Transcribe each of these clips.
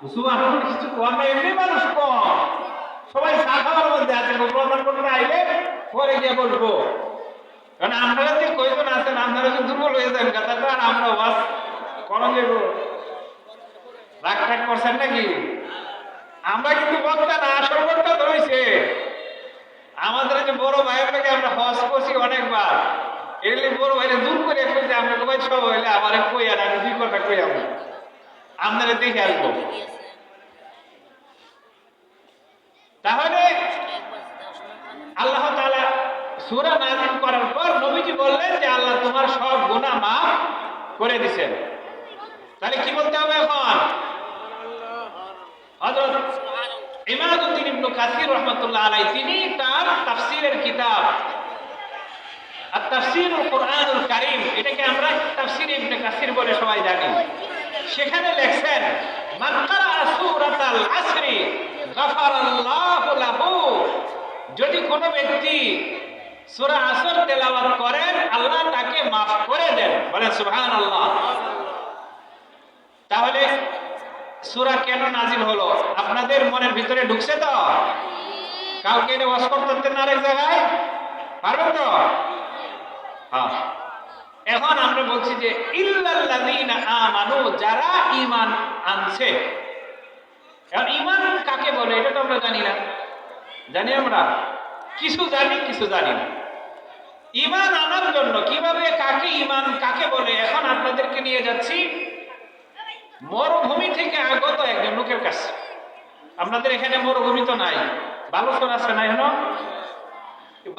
মুসলমান কিছু কম না, এমনি মানুষ কম, সবাই চা খাওয়ার মধ্যে আছে। প্রধান করতে আইলে পরে গিয়ে বলবো, কারণ আপনারা যে কয়জন আছেন আপনারা যে দুর্বল হয়ে যান কথা, তো আর আমরা ওয়াজ করণ যাবো রাগ টাগ করছেন নাকি? আমরা কিন্তু বক্তা না, আসল বক্তা তো হয়েছে আমাদের যে বড় ভাইয়েরটাকে আমরা হজ করছি অনেকবার, এগুলি বড় ভাইরে দূর করে কইছে আমরা ভাই সব হইলে আমার কই আর আমি দুই কথা কই আমি আপনারা দেখে আসবো। তাহলে আল্লাহ তাআলা সূরা নাযিল করার পর নবীজি বললেন যে আল্লাহ তোমার সব গুনাহ মাফ করে দিয়েছেন। তাহলে কি বলতে হবে এখন? হযরত ইমাদউদ্দিন ইবনে কাসির রাহমাতুল্লাহ আলাইহি তিনি তার তাফসীরের কিতাব আত-তাফসীরুল কুরআনুল কারীম, এটাকে আমরা তাফসীর ইবনে কাসির বলে সবাই জানি, সেখানে লেখছেন মান ক্বারা সূরাতাল আসরি গাফারাল্লাহু লাহু, যদি কোনো ব্যক্তি সূরা আসর তেলাওয়াত করেন আল্লাহ তাকে মাফ করে দেন। বলেন সুবহানাল্লাহ। তাহলে সূরা কেন নাজিল হলো আপনাদের মনের ভিতরে ঢুকছে তো? কাউকে এটা ওয়াজ করতে না আরেক জায়গায় পারবেন তো? হ্যাঁ। এখন আমরা বলছি যে ইল্লাল্লাযীনা আমানু, যারা ঈমান আনছে। এখন ঈমান কাকে বলে এটা তো আমরা জানি না। জানি আমরা কিছু জানি কিছু জানি না। ঈমান আনার জন্য কিভাবে কাকে ঈমান কাকে বলে এখন আপনাদেরকে নিয়ে যাচ্ছি মরুভূমি থেকে আগত একজন লোকের কাছে। আপনাদের এখানে মরুভূমি তো নাই, বালুচর আছে না? এখন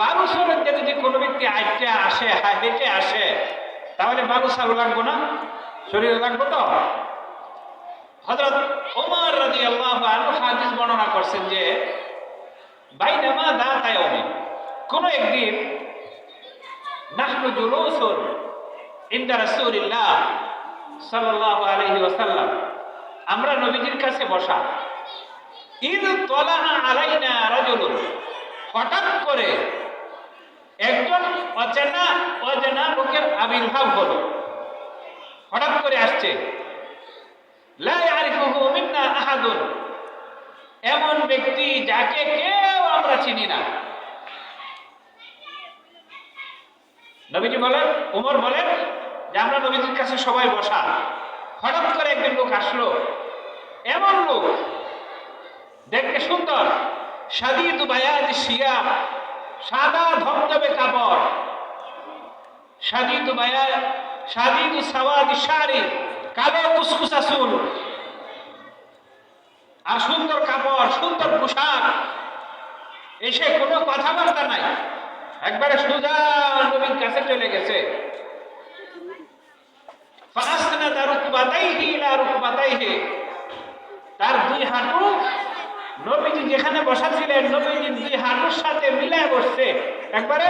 বালুচরের যদি কোনো ব্যক্তি আইটে আসে হেঁটে আসে তাহলে বালু চালু লাগবো না? শরীরে লাগবো তো? হযরত ওমর রাদিয়াল্লাহু আনহু হাদিস বর্ণনা করছেন যে বাইনামা যাতা ইয়াউমিন, কোন একদিন নাহনু জুলুসুন ইনদা রাসূলিল্লাহ সাল্লাল্লাহু আলাইহি ওয়াসাল্লাম, আমরা নবীজির কাছে বসা, ইদ তালাআ আলাইনা রাজুলুন, হঠাৎ করে একজন অজানা লোকের আবির্ভাব হলো, হঠাৎ করে আসছে। লা ইয়ারিফুহু মিন্না আহাদুন, এমন ব্যক্তি যাকে কেউ আমরা চিনি না। নবীজি বলেন, ওমর বলেন যে আমরা নবীজির কাছে সবাই বসা, হঠাৎ করে একজন লোক আসলো, এমন লোক দেখতে সুন্দর, শাদীদু বায়াদ শিয়াব, সাদা ধবধবে কাপড়, শাদীদু সাওয়াদ শারি, কালো কুসকুসা চুল, আর সুন্দর কাপড় সুন্দর পোশাক, এসে কোনো কথাবার্তা নাই, একবারে সোজা নবীর কাছে চলে গেছে। ফাসনাদা রুকবাতাইহি ইলা রুকবাতাইহি, তার দুই হাঁটু নবীজি যেখানে বসা ছিলেন নবীজির দুই হাঁটুর সাথে মিলায় বসছে, একবারে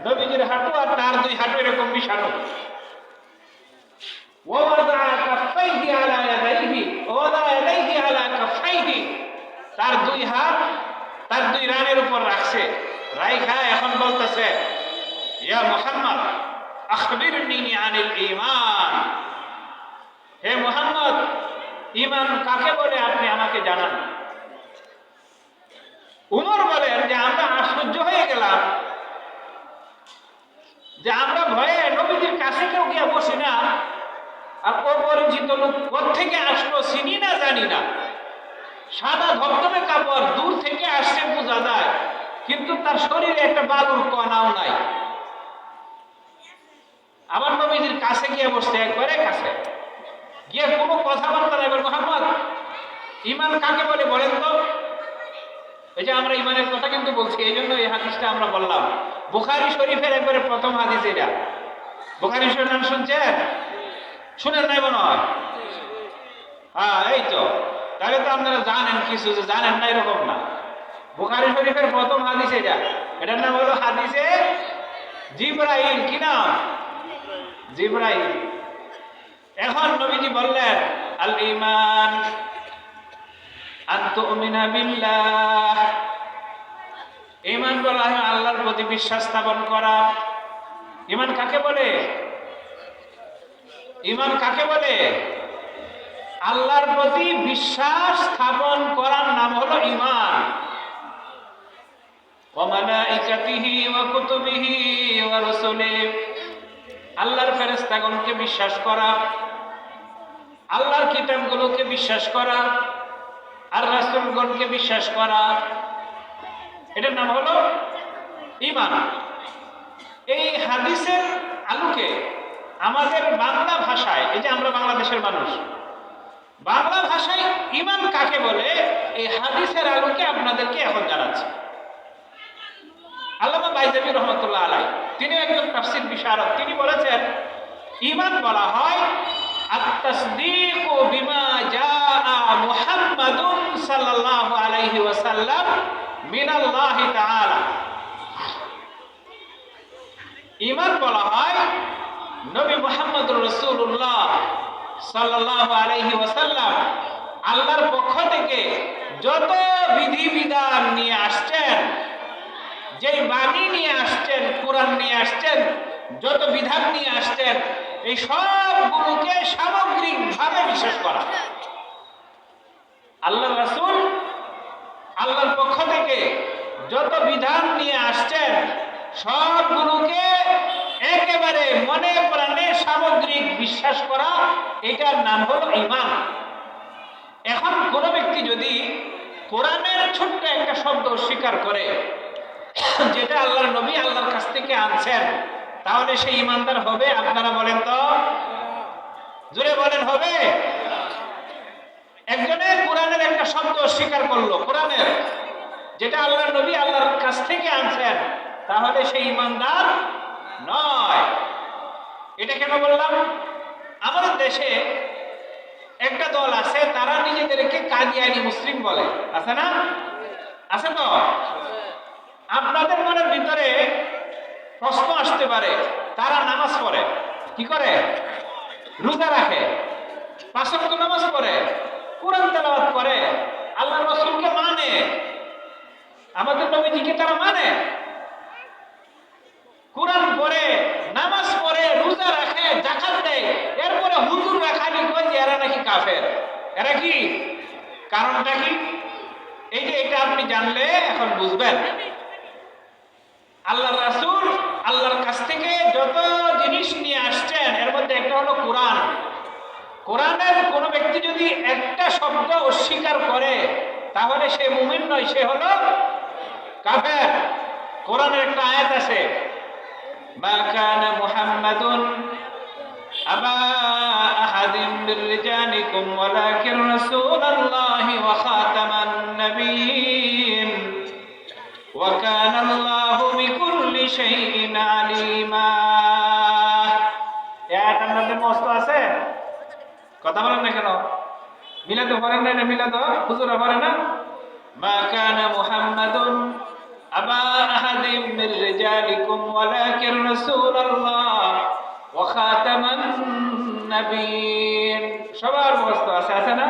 নবীজির হাঁটু আর তার দুই হাঁটু এরকম মিশানো। ওয়াদা কাফাইহি আলা ইয়াদাইহি ওয়াদা ইয়াদাইহি আলা কাফাইহি, তার দুই হাত তার দুই রানের উপর রাখছে, রাইখা এখন বলতেছে ইয়া মুহাম্মদ আখবিরনি আনিল ঈমান, হে মুহাম্মদ ঈমান কাকে বলে আপনি আমাকে জানান। উমর বলেন যে আমরা আশ্চর্য হয়ে গেলাম যে আমরা ভয়ে নবীজির কাছে কেউ গিয়ে বসি না, আর অপরিচিত লোক কোত্থেকে আসলো চিনি না জানি না, সাদা ধবধবে কাপড়, দূর থেকে আসছে বোঝা যায়, কিন্তু তার শরীরে একটা বালুর কণাও নাই। আমার নবীজির কাছে গিয়ে বসছে, একবারে কাছে গিয়ে কোনো কথাবার্তা নাই। মুহাম্মদ ঈমান কাকে বলে বলেন তো? এই যে আমরা ঈমানের কথা কিন্তু বলছি, এই জন্য এই হাদিসটা আমরা বললাম, বুখারী শরীফের একবারে প্রথম হাদিস এটা। বুখারী শরীফ নাম শুনছেন? শুনেন নাই মনে হয়? হ্যাঁ, এই তো, তাহলে তো আপনারা জানেন কিছু, যে জানেন না এরকম না। বুখারী শরীফের প্রথম হাদিস এটা, এটার নাম হলো হাদিসে জিবরাইল। কি নাম? জিবরাইল। এখন নবীজি বললেন আল ঈমান আন তুমিনা বিল্লাহ, ঈমান বলা হয় আল্লাহর প্রতি বিশ্বাস স্থাপন করা। ঈমান কাকে বলে? ঈমান কাকে বলে? আল্লাহর প্রতি বিশ্বাস স্থাপন করার নাম হলো ঈমান। ওয়া মালাইকাতিহি ওয়া কুতুবিহি ওয়া রাসূলিহি, আল্লাহর ফেরেশতাগণকে বিশ্বাস করা, আল্লাহর কিতাবগুলোকে বিশ্বাস করা, আর রাসূলগণকে বিশ্বাস করা, এটার নাম হলো ঈমান। এই হাদিসের আলোকে আমাদের বাংলা ভাষায়, এই যে আমরা বাংলাদেশের মানুষ, বাংলা ভাষায় ঈমান কাকে বলে এই হাদিসের আলোকে আপনাদেরকে এখন জানাচ্ছি। আল্লামা বাইজাবি রহমাতুল্লাহ আলাইহি, তিনি একজন তাফসীর বিশারদ, তিনি বলেছেন ঈমান বলা হয় আত-তাসদীকু বিমা জাআ মুহাম্মাদুন সাল্লাল্লাহু আলাইহি ওয়াসাল্লাম মিনাল্লাহি তাআলা। ঈমান বলা হয় নবী মুহাম্মদুর রাসূলুল্লাহ সাল্লাল্লাহু আলাইহি ওয়াসাল্লাম আল্লাহর পক্ষ থেকে যত বিধিবিধান নিয়ে আসছেন, যেই বাণী নিয়ে আসছেন, কোরআন নিয়ে আসছেন, যত বিধান নিয়ে আসছেন, এই সবগুলোকে সামগ্রিকভাবে বিশ্বাস করা। আল্লাহ রাসূল আল্লাহর পক্ষ থেকে যত বিধান নিয়ে আসছেন সবগুলোকে একেবারে মনে প্রাণে সামগ্রিক বিশ্বাস করা, এটার নাম হলো ঈমান। এখন কোন ব্যক্তি যদি কোরআনের ছোট্ট একটা শব্দ স্বীকার করে যেটা আল্লাহর নবী আল্লাহর কাছ থেকে আনছেন, তাহলে সে ঈমানদার হবে? আপনারা বলেন তো, জোরে বলেন হবে? একজনে কোরআনের একটা শব্দ স্বীকার করলো, কোরআনের যেটা আল্লাহর নবী আল্লাহর কাছ থেকে আনছেন, তাহলে সে ঈমানদার নয়। এটা কেন বললাম? আমাদের দেশে একটা দল আছে, তারা নিজেদেরকে কাদিয়ানি মুসলিম বলে, আছে না? আছে তো? আপনাদের মনের ভিতরে প্রশ্ন আসতে পারে, তারা নামাজ পড়ে, কি করে? রোজা রাখে, 5 ওয়াক্ত নামাজ পড়ে, কোরআন তেলাওয়াত করে, আল্লাহ রাসূলকে মানে, আমাদের নবীজিকে তারা মানে, কোরআন পড়ে, নামাজ পড়ে, রোজা রাখে, যাকাত দেয়, এরপরে হুজুররা খালি কয় যে এরা নাকি কাফের। এরা কি? কারণটা কি? এই যে এটা আপনি জানলে এখন বুঝবেন। আল্লাহর রাসূল আল্লাহর কাছ থেকে যত জিনিস নিয়ে আসছেন, এর মধ্যে একটা হলো কোরআন। কোরআনের কোন ব্যক্তি যদি একটা শব্দ অস্বীকার করে, তাহলে সে মুমিন নয়, সে হলো কাফের। কোরআনের একটা আয়াত আছে, মা কানা মুহাম্মাদুন আবা আহাদিন মির রিজালিকুম ওয়ালাকিন রাসূলুল্লাহি ওয়া খাতামান নাবিয়্যিন ওয়া কানা আল্লাহু বিকুল্লি শাইইন আলিমা। এই আয়াতের মধ্যে মস্ত আছে, কথা বলেন না কেন? মিলাদ পড়েন না? মিলাদ হুজুরা পড়ে না? মা কানা মুহাম্মাদুন আবা আহাদিন মির রিজালিকুম ওয়ালাকিন রাসূলুল্লাহ ওয়া খাতামান নাবিয়্যিন। সবার মস্ত আছে, আছে না?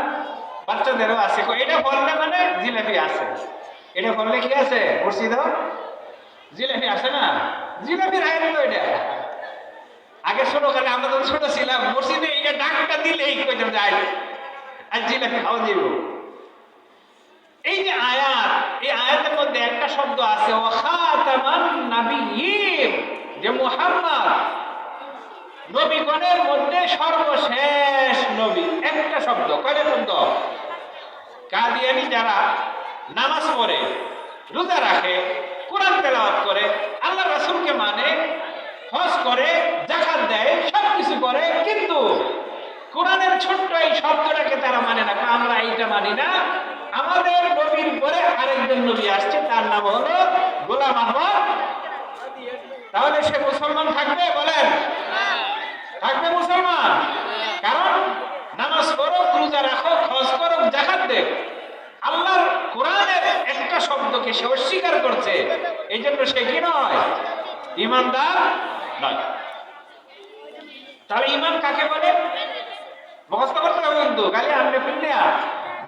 বাচ্চাদেরও আছে। এটা বললে মানে জিলাপি আছে, এটা বললে কি আছে? মুর্শিদ জিলাপি আছে না? জিলাপির আয়াত তো এটা। আগে ছোট কালে আমরা তো ছোট ছিলাম, মসজিদে এইটা ডাকটা দিলেই কইতাম যাই আর জিলাপি খাওয়া দিব। এই যে আয়াত, এই আয়াতের মধ্যে একটা শব্দ আছে ওয়া খাতামান নাবিয়্যিন, যে মুহাম্মদ নবীগণের মধ্যে সর্বশেষ নবী। একটা শব্দ, কয়টা শব্দ? কাদিয়ানি যারা নামাজ পড়ে, রোজা রাখে, কোরআন তেলাওয়াত করে, আল্লাহ রাসূলকে মানে, হজ করে, যাকাত দেয়, সবকিছু করে, কিন্তু কোরআনের ছোট্ট এই শব্দটাকে তারা মানে না। আমরা এইটা মানি না, আমাদের নবীর পরে আরেকজন নবী আসছে, তার নাম হলো গোলাম আহমদ। তাহলে সে মুসলমান থাকবে? বলেন, থাকবে মুসলমান? কারণ নামাজ পড়ো, রোজা রাখো, হজ করো, যাকাত দেয়, আল্লাহর কোরআনের একটা শব্দকে সে অস্বীকার করছে, এই জন্য সে কি নয়? ঈমানদার নয়। তাহলে ঈমান কাকে বলে? মুখস্থ করতে হবে কিন্তু, খালি আপনি ফিরলে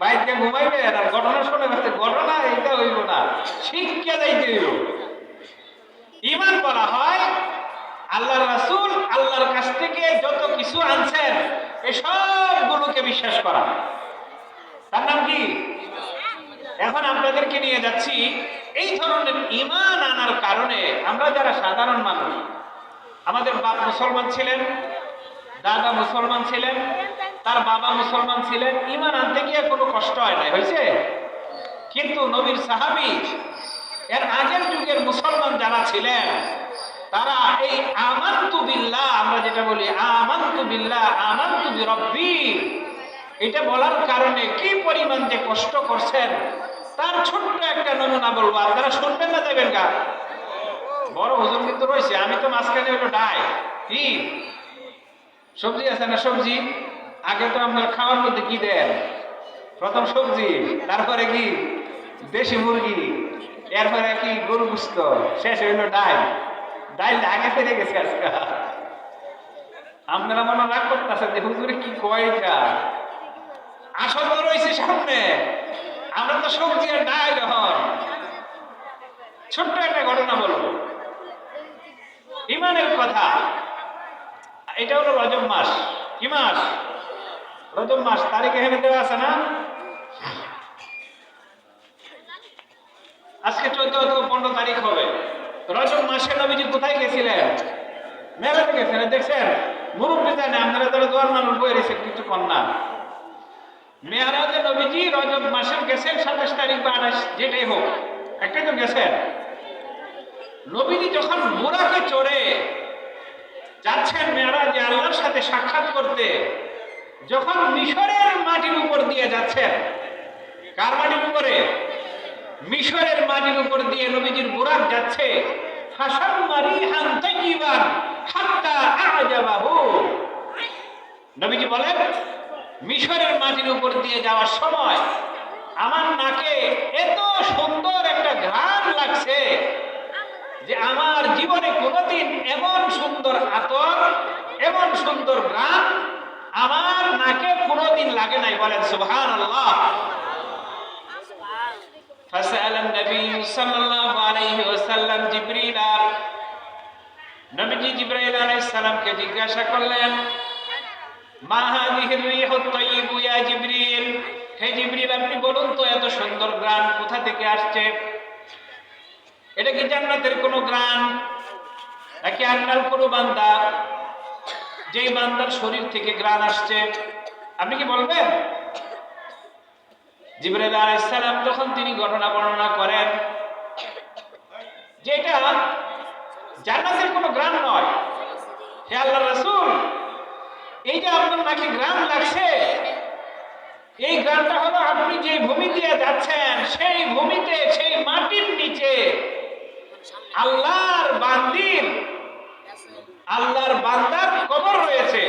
বাইরে ঘুমাইবে আর ঘটনা শুনে গেছে, ঘটনা এইটা হইব না, শিক্ষা যাইতে হইব। ঈমান বলা হয় আল্লাহর রাসূল আল্লাহর কাছ থেকে যত কিছু আনছেন এই সবগুলোকে বিশ্বাস করা, তার নাম কি? এখন আপনাদেরকে নিয়ে যাচ্ছি এই ধরনের ঈমান আনার কারণে আমরা যারা সাধারণ মানুষ, আমাদের বাপ মুসলমান ছিলেন, দাদা মুসলমান ছিলেন, তার বাবা মুসলমান ছিলেন, ঈমান আনতে গিয়ে কোনো কষ্ট হয় নাই, হয়েছে? কিন্তু নবীর সাহাবী এর আগের যুগের মুসলমান যারা ছিলেন তারা এই আমানতু বিল্লাহ, আমরা যেটা বলি আমানতু বিল্লাহ আমানতু বিরব্বি, এটা বলার কারণে কি পরিমাণ যে কষ্ট করছেন তার ছোট্ট একটা নমুনা বলবো। আপনারা শুনবেন না যাবেন গা? বড় হুজুর কিন্তু রয়েছে, আমি তো মাঝখানে হলো ডাই। কি সবজি আছে না? সবজি আগে তো আপনার খাওয়ার মধ্যে কি দেন? প্রথম সবজি, তারপরে কি দেশি মুরগি, এরপরে কি গরু গোশত, শেষ হইল ডাইল। ডাইল আগে ফেলে গেছে আজকে। আপনারা মনে রাগ করতেছেন যে হুজুরে কি কয়টা আসল তো রয়েছে সামনে, আমরা তো সবজি আর ডাইল। হন ছোট্ট একটা ঘটনা বলবো, ইমানের কথা। এটা হলো রজব মাস। কি মাস? রজব মাস। তারিখ এখানে দেওয়া আছে না? আজকে 14 অথবা 15 তারিখ হবে। রজব মাসে নবীজি কোথায় গেছিলেন? মেলাতে গেছিলেন। দেখছেন মুরব্বী জানে, আপনারা যারা দোয়ার মানুষ বয়ে রয়েছে কিছু কন্যা, মেয়ারাজে নবীজি রজব মাসে গেছেন 27 তারিখ বা 28, যেটাই হোক, একটাই তো গেছেন। নবীজি যখন বুরাকে চড়ে যাচ্ছেন মেয়ারাজে আল্লাহর সাথে সাক্ষাৎ করতে, যখন মিশরের মাটির উপর দিয়ে যাচ্ছেন, কার মাটির উপরে? মিশরের মাটির উপর দিয়ে নবীজির বুরাক যাচ্ছে। হাসান মারিহান তাইয়িবান হাত্তা আ'জাবাহু। নবীজি বলেন মিশরের মাটির উপর দিয়ে যাওয়ার সময় আমার নাকে এত সুন্দর একটা ঘ্রাণ লাগছে যে আমার জীবনে কোনোদিন এমন সুন্দর আতর, এমন সুন্দর ঘ্রাণ আমার নাকে কোনোদিন লাগে নাই। বলেন সুবহানাল্লাহ। فسأل النبي صلى الله عليه وسلم جبريل। নবীজি জিবরাইল আলাইহিস সালামকে জিজ্ঞাসা করলেন, মা হাযিহির রিহুত তাইয়্যিবু ইয়া জিবরিল, হে জিবরিল আপনি বলুন তো এত সুন্দর ঘ্রাণ কোথা থেকে আসছে? এটা কি জান্নাতের কোনো ঘ্রাণ নাকি আল্লাহর কোনো বান্দা, যেই বান্দার শরীর থেকে ঘ্রাণ আসছে? আপনি কি বলবেন? জিবরাইল আলাইহিস সালাম যখন তিনি ঘটনা বর্ণনা করেন যে এটা জান্নাতের কোনো ঘ্রাণ নয়, হে আল্লাহর রাসূল এই যে আপনার নাকি ঘ্রাণ লাগছে, এই ঘ্রাণটা হলো আপনি যে ভূমি দিয়ে যাচ্ছেন সেই ভূমিতে, সেই মাটির নিচে আল্লাহর বান্দার কবর রয়েছে।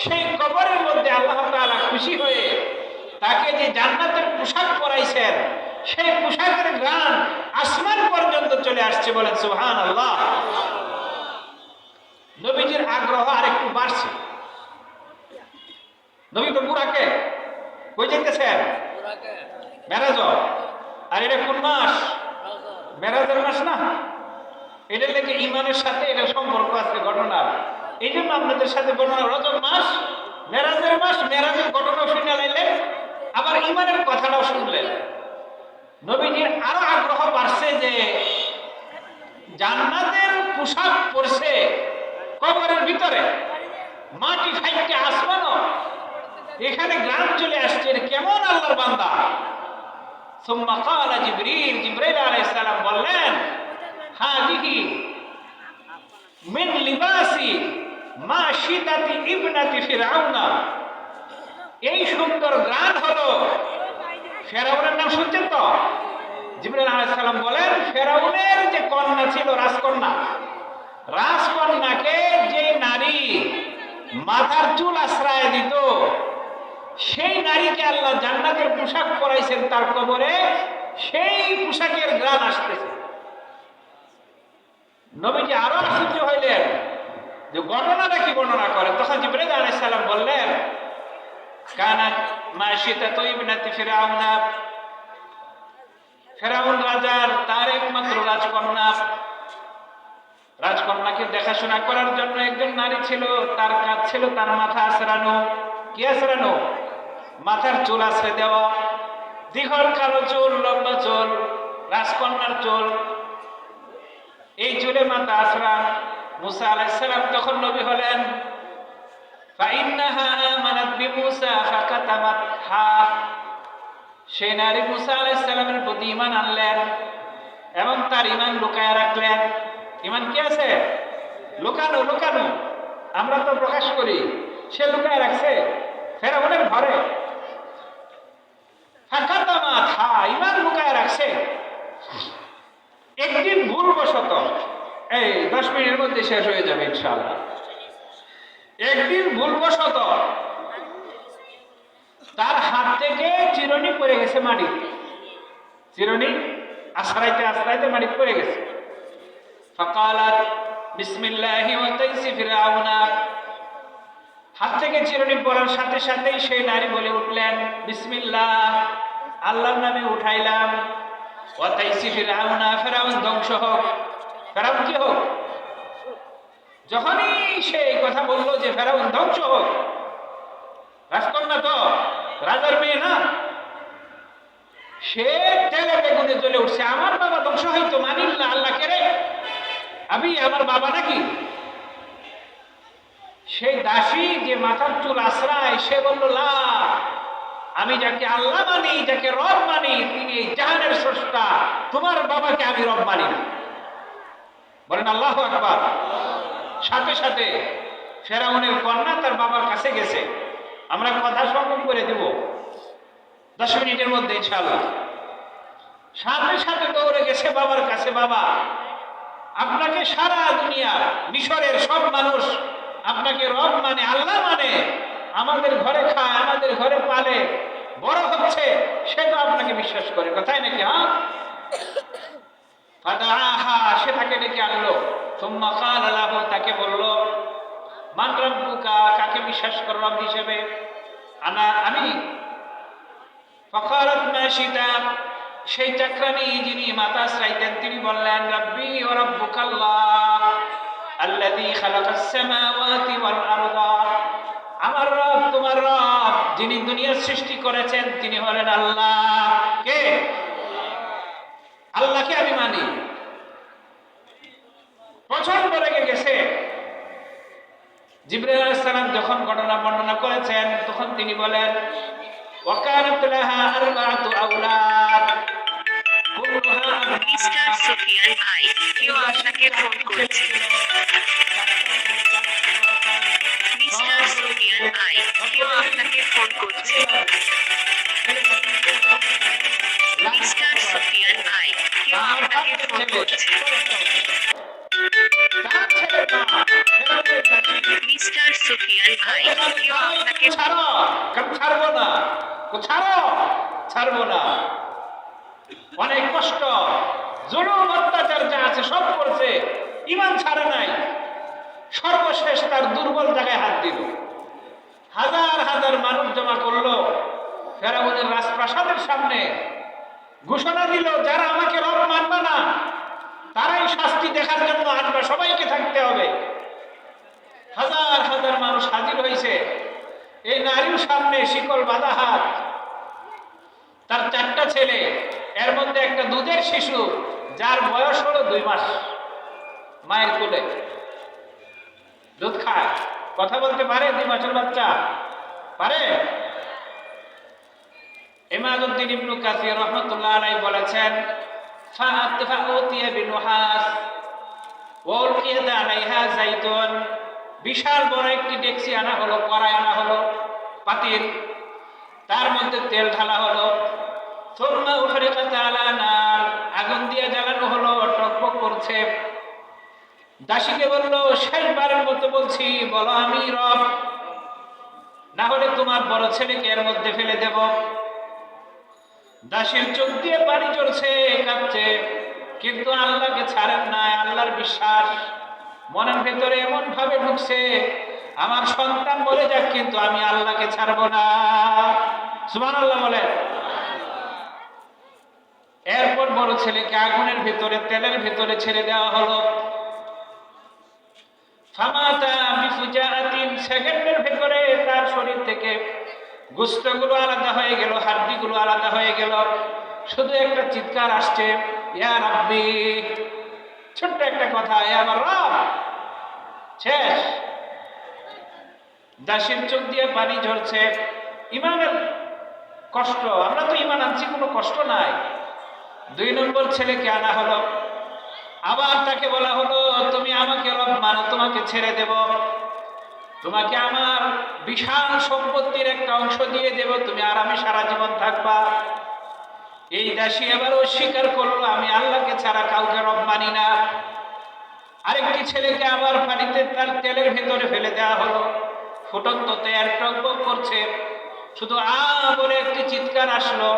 সেই কবরের মধ্যে আল্লাহ তাআলা খুশি হয়ে তাকে যে জান্নাতের পোশাক পরাইছেন, সেই পোশাকের ঘ্রাণ আসমান পর্যন্ত চলে আসছে। বলেন সুবহানাল্লাহ। নবীজির আগ্রহ আরেকটু বাড়ছে। নবী তো বুরাকে কই যেতেছেন? মেরাজ। আর এটা কোন মাস? মেরাজের মাস না? এটা লেগে ইমানের সাথে এটা সম্পর্ক আছে ঘটনা। এই জন্য আপনাদের সাথে বর্ণনা রজব মাস, মেরাজের মাস, মেরাজের ঘটনা শুনে লাইলেন, আবার ইমানের কথাটাও শুনলেন। নবীজির আরো আগ্রহ বাড়ছে যে জান্নাতের পোশাক পরছে কবরের ভিতরে, মাটি ফাইটে আসমানও, এখানে গ্রাম চলে আসছে, কেমন আল্লাহর বান্দা। সুম্মা ক্বালা জিবরিল, জিবরাইল আলাইহিস সালাম বললেন, হাযিহি মিন লিবাসি মাশিতাতি ইবনাতি ফিরআউনা। এই সুন্দর গান হলো ফেরাউনের নাম শুনছেন তো? জিবরাইল আলাইহিস সালাম বলেন ফেরাউনের যে কন্যা ছিল, রাজকন্যাকে যে নারী মাথার চুল আশ্রয় দিত, সেই নারীকে আল্লাহ জান্নাতের পোশাক পরাইছেন তার কবরে, সেই পোশাকের ঘ্রাণ আসতেছে। নবীজি আরো আশ্চর্য হইলেন যে ঘটনাটা কি বর্ণনা করে। তখন জিবরাইল আলাইহিস সালাম বললেন, কানাত মাশিতাতু ইবনাতি ফিরআউনা, ফেরাউন রাজার তার একমাত্র রাজকন্যা, রাজকন্যাকে দেখাশোনা করার জন্য একজন নারী ছিল, তার কাজ ছিল তার মাথা আঁচড়ানো। কি আঁচড়ানো? মাথার চুল আঁচড়ে দেওয়া। দীঘল কালো চুল, লম্বা চুল, রাজকন্যার চুল, এই চুলে মাথা আঁচড়ান। মুসা আলাইহিস সালাম তখন নবী হলেন। ফাইন্নাহা আমানাত বিমুসা ফাকাতামাতহা, সেই নারী মুসা আলাইহিস সালামের প্রতি ঈমান আনলেন এবং তার ঈমান লুকায় রাখলেন। ঈমান কি আছে? লুকানো। লুকানো আমরা তো প্রকাশ করি, সে লুকায় রাখছে ফেরাউনের ঘরে। ফাকাতামাতহা, ঈমান লুকায় রাখছে। একদিন ভুলবশত, এই 10 মিনিটের মধ্যে শেষ হয়ে যাবে ইনশাআল্লাহ। একদিন ভুলবশত তার হাত থেকে চিরুনি পড়ে গেছে মাটিতে। চিরুনি আছড়াইতে আছড়াইতে মাটিতে পড়ে গেছে। ফাকালাত বিসমিল্লাহি ওয়া তাইসি ফিরাউনা, হাত থেকে চিরুনি পড়ার সাথে সাথেই সেই নারী বলে উঠলেন, বিসমিল্লাহ, আল্লাহর নামে উঠাইলাম। ওয়া তাইসি ফিরাউনা, ফেরাউন ধ্বংস হোক। ফেরাউন কি হোক? যখনই সে এই কথা বললো যে ফেরাউন ধ্বংস হোক, রাজকন্যা তো রাজার মেয়ে না, সে তেলে বেগুনে জ্বলে উঠছে। আমার বাবা ধ্বংস হইতো, মানিল্লা আল্লাহকে রে, আমি আমার বাবা নাকি? সেই দাসী যে মাথার চুল আশ্রায়, সে বলল, লা, আমি যাকে আল্লাহ মানি, যাকে রব মানি, তিনি এই জাহানের স্রষ্টা, তোমার বাবাকে আমি রব মানি না। বলেন আল্লাহু আকবার। সাথে সাথে ফেরাউনের কন্যা তার বাবার কাছে গেছে। আমরা কথা সংগ্রহ করে দেব 10 মিনিটের মধ্যে ইনশাআল্লাহ। সাথে সাথে দৌড়ে গেছে বাবার কাছে, বাবা, আপনাকে সারা দুনিয়া, মিশরের সব মানুষ আপনাকে রব মানে, আল্লাহ মানে, আমাদের ঘরে খায়, আমাদের ঘরে পালে, বড় হচ্ছে, সে তো আপনাকে বিশ্বাস করে, কথাই নাকি? হ্যাঁ। ফাদাআহা, সে তাকে ডেকে আনলো। সুম্মা ক্বালা লাহু, তাকে বলল, মান রাব্বুকা, কাকে বিশ্বাস করো রব হিসেবে? আনা, আমি। ফাকালাত মা শিতা, সেই চাকরানী যিনি মাথা আঁচড়াইতেন তিনি বললেন, রাব্বি ওয়া রাব্বুকাল্লাহ আল্লাযী খালাকাস সামাওয়াতি ওয়াল আরদা, আমার রব তোমার রব, যিনি দুনিয়ার সৃষ্টি করেছেন তিনি হলেন আল্লাহ। কে? আল্লাহকে আমি মানি। প্রচন্ড রেগে গেছে। জিবরাইল আলাইহিস সালাম যখন ঘটনা বর্ণনা করেছেন, তখন তিনি বলেন, ওয়াকানাত লাহা আরবাআতু আওলাদ কুল্লুহা। মিস্টার সুফিয়ান ভাই, কেউ আপনাকে ফোন করছে। মিস্টার সুফিয়ান ভাই, কেউ আপনাকে ফোন করছে। মিস্টার সুফিয়ান ভাই, কেউ আপনাকে ফোন করছে। মিস্টার সুফিয়ান ভাই, কেউ আপনাকে ছাড়ো, ছাড়বো না, ছাড়বো না। অনেক কষ্ট, জুলুম, অত্যাচার যা আছে সব করছে, ঈমান ছাড়ে নাই। সর্বশেষ তার দুর্বল জায়গায় হাত দিল। হাজার হাজার মানুষ জমা করলো ফেরাউনের রাজপ্রাসাদের সামনে, ঘোষণা দিল, যারা আমাকে রব মানবে না তারাই শাস্তি দেখার জন্য আসবে, সবাইকে থাকতে হবে। হাজার হাজার মানুষ হাজির হয়েছে। এই নারীর সামনে শিকল বাঁধা হাত, তার 4টা ছেলে, এর মধ্যে একটা দুধের শিশু যার বয়স হলো 2 মাস, মায়ের কোলে দুধ খায়, কথা বলতে পারে, 2 মাসের বাচ্চা পারে। ইমাদউদ্দিন ইবনে কাসির রাহমাতুল্লাহ আলাইহি বলেছেন, ফাআতিয়া বিনুহাস ওয়া উলকিয়াত আলাইহা যাইতুন, বিশাল বড় একটি ডেকচি আনা হলো, কড়াই আনা হলো, পাতিল, তার মধ্যে তেল ঢালা হলো। সুম্মা উহরিকাত আলা নার, আগুন দিয়ে জ্বালানো হলো, টকবক করছে। দাসীকে বলল, শেষবারের মতো বলছি, বলো আমি রব, না হলে তোমার বড় ছেলেকে এর মধ্যে ফেলে দেব। দাসীর চোখ দিয়ে পানি ঝরছে, কাঁদছে, কিন্তু আল্লাহকে ছাড়েন না। আল্লাহর বিশ্বাস মনের ভেতরে এমন ভাবে ঢুকছে, আমার সন্তান মরে যাক, কিন্তু আমি আল্লাহকে ছাড়বো না। সুবহানাল্লাহ বলেন। এরপর বড় ছেলেকে আগুনের ভেতরে, তেলের ভেতরে ছেড়ে দেওয়া হলো। ফামাতা বিফুজাআতিন, সেকেন্ডের ভেতরে তার শরীর থেকে গোশতগুলো আলাদা হয়ে গেল, হাড্ডিগুলো আলাদা হয়ে গেল। শুধু একটা চিৎকার আসছে, ইয়া রাব্বি, ছোট্ট একটা কথা, এ আমার রব। শেষ। দাসীর চোখ দিয়ে পানি ঝরছে। ইমানের কষ্ট, আমরা তো ইমান আনছি, কোনো কষ্ট নাই। 2 নম্বর ছেলেকে আনা হলো, আবার তাকে বলা হলো তুমি আমাকে রব মানো, তোমাকে ছেড়ে দেব, তোমাকে আমার বিশাল সম্পত্তির একটা অংশ দিয়ে দেব, তুমি আরামে সারা জীবন থাকবা। এই দাসী এবার অস্বীকার করলো, আমি আল্লাহকে ছাড়া কাউকে রব মানি না। আরেকটি ছেলেকে আবার পানিতে তার তেলের ভেতরে ফেলে দেওয়া হলো, ফুটন্ত তেল টকবক করছে, শুধু বলে একটি চিৎকার আসলো।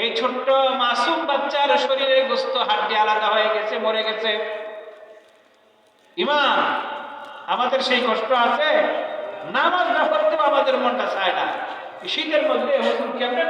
এই ছোট্ট মাসুম বাচ্চার শরীরের গোস্ত হাড্ডি আলাদা হয়ে গেছে, মরে গেছে। ইমান, আমাদের সেই কষ্ট আছে? নামাজ না পড়তেও আমাদের মনটা চায় না। শীতের মধ্যে হুজুর কেমনে